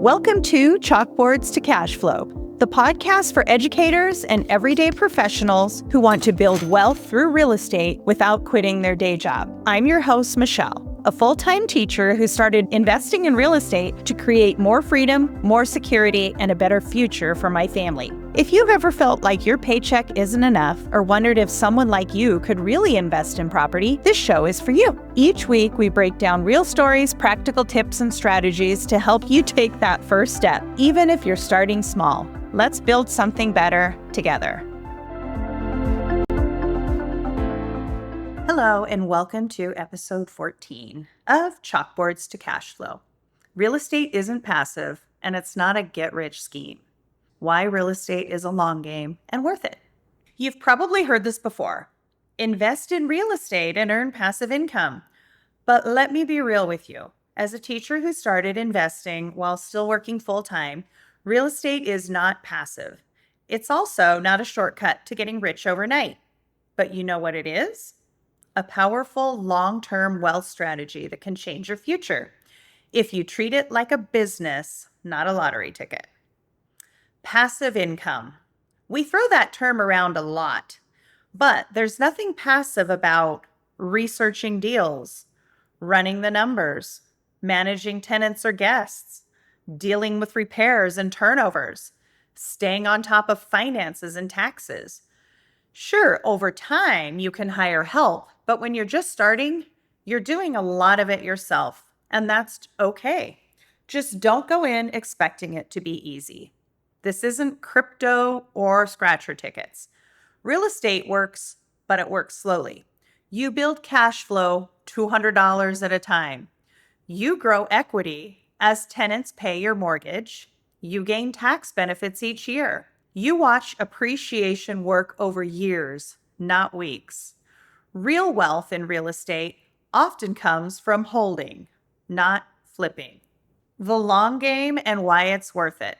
Welcome to Chalkboards to Cash Flow, the podcast for educators and everyday professionals who want to build wealth through real estate without quitting their day job. I'm your host, Michelle, a full-time teacher who started investing in real estate to create more freedom, more security, and a better future for my family. If you've ever felt like your paycheck isn't enough or wondered if someone like you could really invest in property, this show is for you. Each week, we break down real stories, practical tips, and strategies to help you take that first step, even if you're starting small. Let's build something better together. Hello, and welcome to episode 14 of Chalkboards to Cash Flow. Real estate isn't passive, and it's not a get-rich scheme. Why real estate is a long game and worth it. You've probably heard this before. Invest in real estate and earn passive income. But let me be real with you. As a teacher who started investing while still working full-time, real estate is not passive. It's also not a shortcut to getting rich overnight. But you know what it is? A powerful long-term wealth strategy that can change your future if you treat it like a business, not a lottery ticket. Passive income. We throw that term around a lot, but there's nothing passive about researching deals, running the numbers, managing tenants or guests, dealing with repairs and turnovers, staying on top of finances and taxes. Sure, over time, you can hire help, but when you're just starting, you're doing a lot of it yourself, and that's okay. Just don't go in expecting it to be easy. This isn't crypto or scratcher tickets. Real estate works, but it works slowly. You build cash flow $200 at a time. You grow equity as tenants pay your mortgage. You gain tax benefits each year. You watch appreciation work over years, not weeks. Real wealth in real estate often comes from holding, not flipping. The long game and why it's worth it.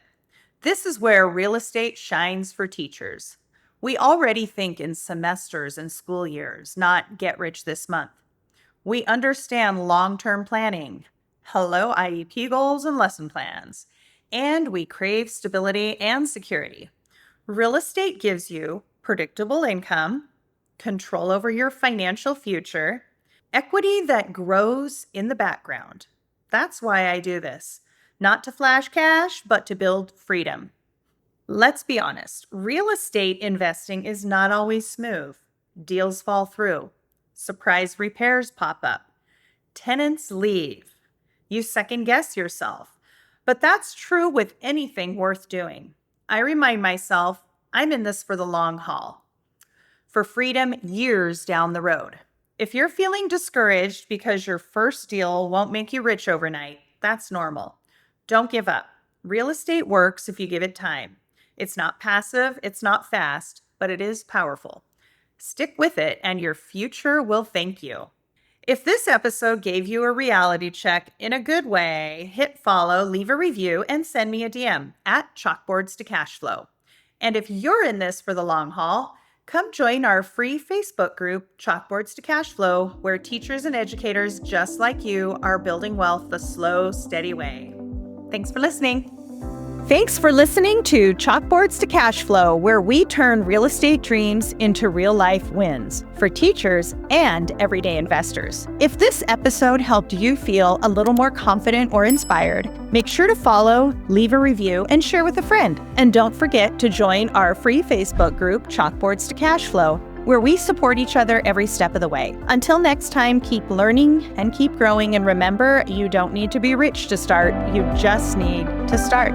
This is where real estate shines for teachers. We already think in semesters and school years, not get rich this month. We understand long-term planning, hello IEP goals and lesson plans, and we crave stability and security. Real estate gives you predictable income, control over your financial future, equity that grows in the background. That's why I do this. Not to flash cash, but to build freedom. Let's be honest, real estate investing is not always smooth. Deals fall through. Surprise repairs pop up. Tenants leave. You second guess yourself. But that's true with anything worth doing. I remind myself, I'm in this for the long haul. For freedom years down the road. If you're feeling discouraged because your first deal won't make you rich overnight, that's normal. Don't give up. Real estate works if you give it time. It's not passive, it's not fast, but it is powerful. Stick with it and your future will thank you. If this episode gave you a reality check in a good way, hit follow, leave a review, and send me a DM at Chalkboards to Cash Flow. And if you're in this for the long haul, come join our free Facebook group, Chalkboards to Cash Flow, where teachers and educators just like you are building wealth the slow, steady way. Thanks for listening. Thanks for listening to Chalkboards to Cash Flow, where we turn real estate dreams into real-life wins for teachers and everyday investors. If this episode helped you feel a little more confident or inspired, make sure to follow, leave a review, and share with a friend. And don't forget to join our free Facebook group, Chalkboards to Cash Flow, where we support each other every step of the way. Until next time, keep learning and keep growing. And remember, you don't need to be rich to start. You just need to start.